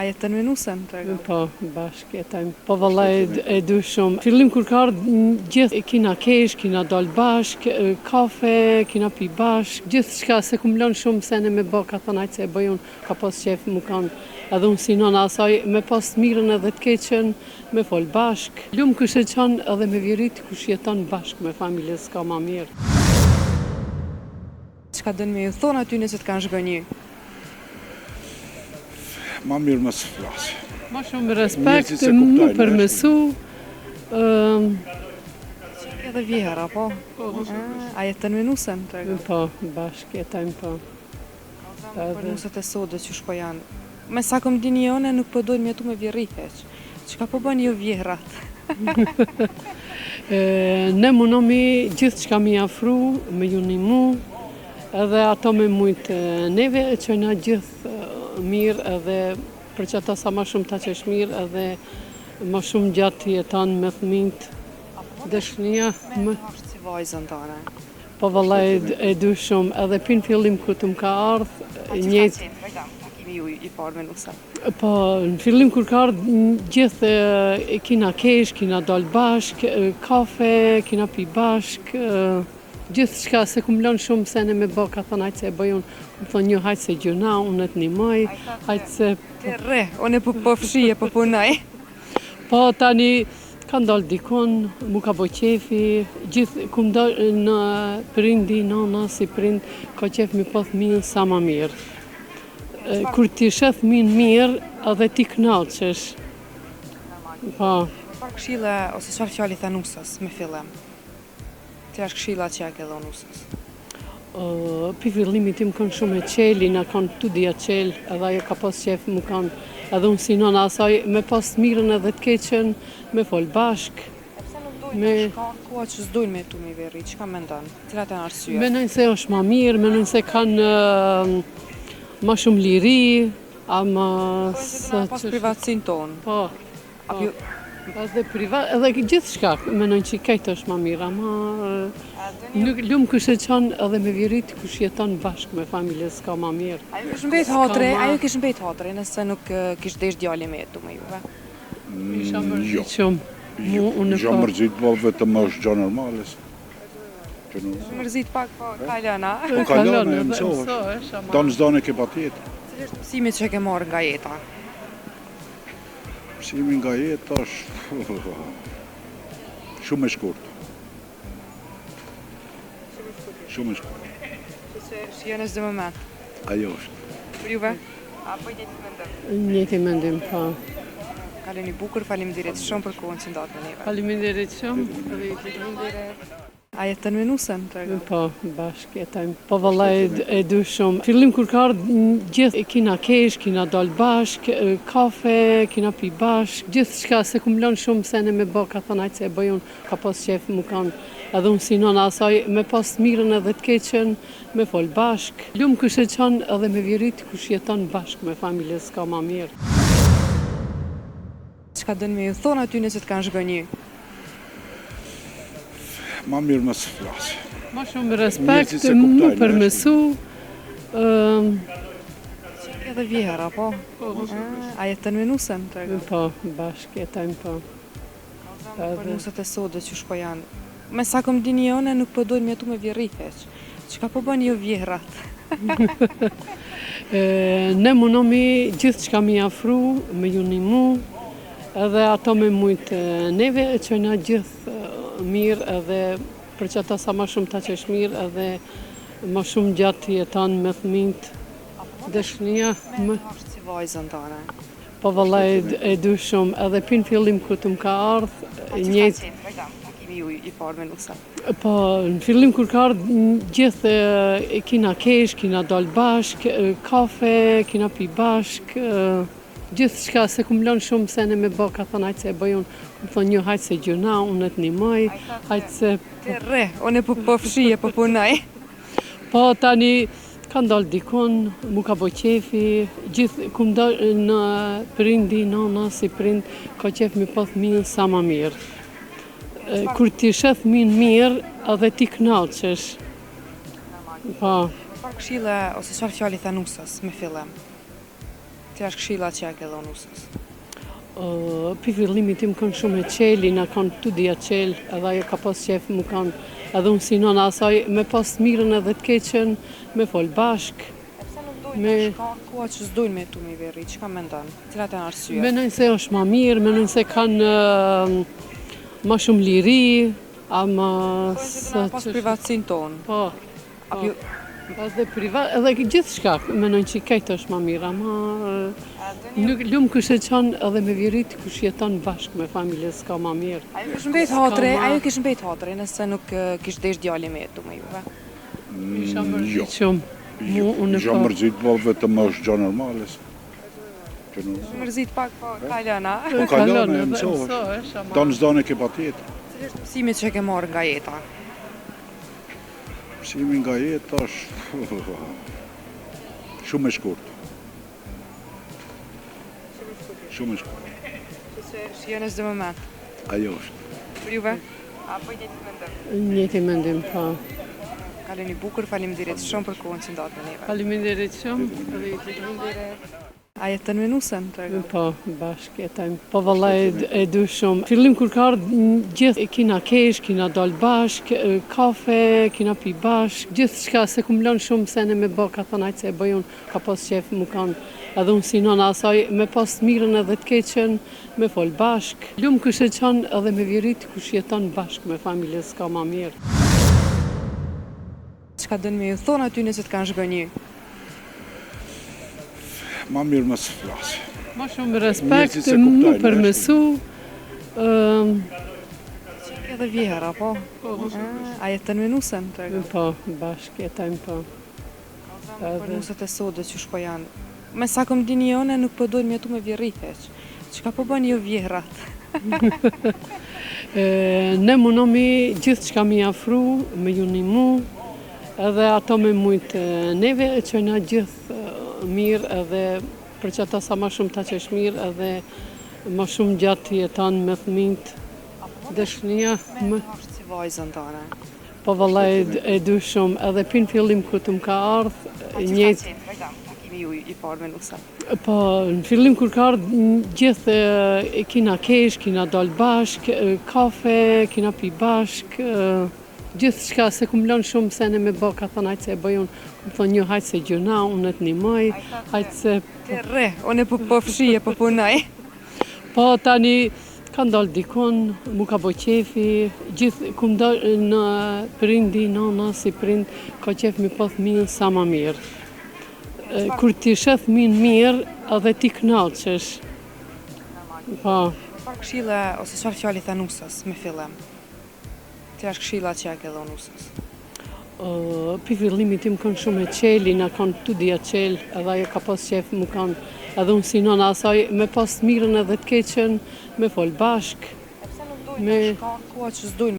A jetën me nusën? Po, bashkë jetojmë. Po vallai e du shumë. Fillim kur ka ardhur gjithë kina kesh, kina dal bashkë, kafe, kina pi bashkë, gjithçka se kum lënë shumë sene me bë, ka thënë ajtë se e bëj unë, ka pas qef mu kanë edhe unë si nona asaj, me pas të mirën edhe të keqen, me fol bashkë. Lumë kush e qanë edhe me vjerit kush jeton bashkë me familje, s'ka ma mirë. Çka dënë me ju thonë aty nëse të kanë zhgënjy? Ma mirë më së flasë. Ma shumë respekt, mu përmesu. Edhe vjera, po? A jetën me nusën? Po, bashkë jetojmë, po. Për nusët e sodës që shko janë. Me sa kom dini jone, nuk po dojnë mjetu me vjerit heq. Çka po bën jo vjerat? Ne munomi gjithë çka mi afru, me ju një mu, edhe ato me mujtë neve, që na gjithë mirë edhe për që ata sa ma shumë ta qesh mirë edhe ma shumë gjatë jetan me thminjt dëshnia. Me është si vajzën tane. Po vallai e du shumë edhe pin fillim ku të më ka ardhë njëtë. Kimi ju i parë me nusën? Po në fillim kur ka ardhë gjithë kina kesh, kina dal bashkë, kafe, kina pi bashkë, gjithçka se kum lënë shumë sene me bë, ka thënë ajtë se e bëj unë, më thonë një hajtë se gjuna, unë të nimoj, hajtë se... Të re, unë e po fshije, po punoj. Po tani ka ndalë dikon, mu ka bo qefi, gjithë kum ndalë në prindi, nona, si prind, ka qef mi po thminë sa ma mirë. Kur ti sheth minë mirë, edhe ti knaqesh. Po. Çfarë këshilla ose çfarë fjali tha nusës me fillim? Të është këshilla që ja ke dhënë nusës? Pi fillimit tim kanë shumë e qeli, na kanë tu dhja qel, edhe ajo ka pas qef mu kanë, edhe unë si nona asaj, me pas të mirën edhe të keqen, me fol bashkë. E pse nuk dojnë shka koha që s'dojnë me tu me veri, që ka me ndonë? Cilat e në arsye? Menojnë se është ma mirë, menojnë se kanë ma shumë liri, ama... Dojnë se pas privatsin tonë. Po, edhe privat, edhe gjithë shka, menojnë që kajtë është ma mirë, ama nuk lumë kush e qanë edhe me vjerit kush jeton bashkë me familje, s'ka ma mirë. Ajo kish mbet hatre, nëse nuk kish desh djali me jetu me juve? Isha mërzit shumë. Isha mërzit, po vetëm është gjë normale. Mërzit pak, po kalana. Po kalana e mësohesh. Donë zdone ke pa tjetë. Cili është mësimit që ke marrë nga jeta? Mësimi nga jetë është shumë e shkurt. Shumë e shkurt. Që shjene çdo moment? Ajo është. Për juve? Apo njëti mendim? Njëti mendim, po. Kaleni bukur, faleminderit shumë për kohën që ndatë me neve. Faleminderit shumë. A jetën me nusën? Po, bashkë jetojmë. Po vallai e du shumë. Fillim kur ka ardhur gjithë kina kesh, kina dal bashkë, kafe, kina pi bashkë, gjithçka se kum lënë shumë sene me bë, ka thënë ajtë se e bëj unë, ka pas qef mu kanë edhe unë si nona asaj, me pas të mirën edhe të keqen, me fol bashkë. Lumë kush e qanë edhe me vjerit kush jeton bashkë me familje, s'ka ma mirë. Çka dënë me ju thonë aty nëse të kanë zhgënjy? Ma mirë më së flasë. Ma shumë respekt, mu përmesu. Edhe vjera, po? A jetën me nusën? Po, bashkë jetojmë, po. Për nusët e sodës që shko janë. Me sa kom dini jone, nuk po dojnë mjetu me vjerit heq. Çka po bën jo vjerat? Ne munomi gjithë çka mi afru, me ju një mu, edhe ato me mujtë neve, që na gjithë mirë edhe për që ata sa ma shumë ta qesh mirë edhe ma shumë gjatë jetan me thminjt dëshnia. Me është si vajzën tane. Po vallai e du shumë edhe pin fillim ku të më ka ardhë njëtë. Kimi ju i parë me nusën? Po në fillim kur ka ardhë gjithë kina kesh, kina dal bashkë, kafe, kina pi bashkë, gjithçka se kum lënë shumë sene me bë, ka thënë ajtë se e bëj unë, më thonë një hajtë se gjuna, unë të nimoj, hajtë se... Të re, unë e po fshije, po punoj. Po tani ka ndalë dikon, mu ka bo qefi, gjithë kum ndalë në prindi, nona, si prind, ka qef mi po thminë sa ma mirë. Kur ti sheth minë mirë, edhe ti knaqesh. Po. Çfarë këshilla ose çfarë fjali tha nusës me fillim? Cila është këshilla që ja ke dhënë nusës? Pi fillimit tim kanë shumë e qeli, na kanë tu dia qel, edhe ajo ka pas qef më kanë, edhe unë si nona asaj, me pas mirën edhe të keqen, me fol bashk. Pse nuk dojnë ka koha që s'dojnë me tu me veri, çka mendon? Cilat janë arsyet? Menojnë se është ma mirë, menojnë se kanë ma shumë liri, ama... Po që të na pas privatësinë tonë. Po, Apo pas dhe privat, edhe gjithë shka, menojnë që kajtë është ma mirë, ama nuk lumë kush e qanë edhe me vjerit kush jeton bashkë me familje s'ka ma mirë. Ajo kish mbet hatre nëse nuk kish desh djali me tu me juve. Isha Jo, mërzit shumë. isha mërzit, po vetëm është gjë normale. Mërzit pak, po kalona. Po kalon e mësohesh. Tonë zdone ke pa tjetër. Cili është mësimit që ke marrë nga jeta? Mësimi nga jetë është shumë e shkurt. Shumë e shkurt. Që shihen në çdo moment. Ajo është. Për juve? Apo njëti mendim? Njëti mendim, po. Kaloni bukur, faleminderit shumë për kohën që ndatë me neve. Faleminderit shumë. A jetën me nusën? Po, bashkë jetojmë. Po vallaj e du shumë. Fillim kur ka ardhur gjithë kina kesh, kina dal bashk, kafe, kina pi bashk, gjithë shka se kum lënë shumë sene me bë, ka thënë ajtë se e bëjun, ka pas qef më kanë. Edhe unë si nona asaj, me pas mirën edhe të keqen, me fol bashk. Lumë kush e qanë edhe me vjerit kush jeton bashk me familje s'ka ma mirë. Çka dënë me ju thonë aty nëse të kanë zhgënjy? Ma mirë më së flasë. Ma shumë respekt, Njerëzit se mu kuptojnë, përmesu. Që edhe vjera, po? A jetën me nusën? Po, bashkë jetojmë, po. Për nusët e sodës që shpo janë. Me sa kom dini jone, nuk po dojnë me tu me vjerrit heq. Çka po bën ju vjerat? Ne munomi gjithë çka mi afru, me ju nimu, edhe ato me mujtë neve, që na gjithë mirë edhe për që ata sa ma shumë ta që është mirë edhe ma shumë gjatë jetan me thminjt dëshnia. Me është si vajzën tane. Po vallaj e du shumë edhe pin fillim ku të më ka ardhë njëtë. Takimi ju i parë me nusën. Po në fillim kur ka ardhë gjithë kina kesh, kina dal bashk, kafe, kina pi bashk, gjithë shka se kum lënë shumë sene me bë, ka thënë hajtë se e bëjun, më thonë një hajtë se gjuna, unë të nimoj, hajtë se... Të re, unë po fshije, po punoj. Po tani ka ndalë dikon, mu ka bo qefi, gjithë kum dalë në prindi, nana si prind, ka qef mi po thminë sa ma mirë. Kur ti sheth minë mirë, edhe ti knaqesh. Po. Çfarë këshilla ose çfarë fjali tha nusës me fillim? Cila është këshilla që ja ke dhënë nusës? Pi fillimit tim kanë shumë e qeli, na kanë tu dia qel, edhe ajo ka pas qef më kanë, edhe unë si nona asaj, me pas mirën edhe të keqen, me fol bashk. Pse nuk dojnë ka koha që s'dojnë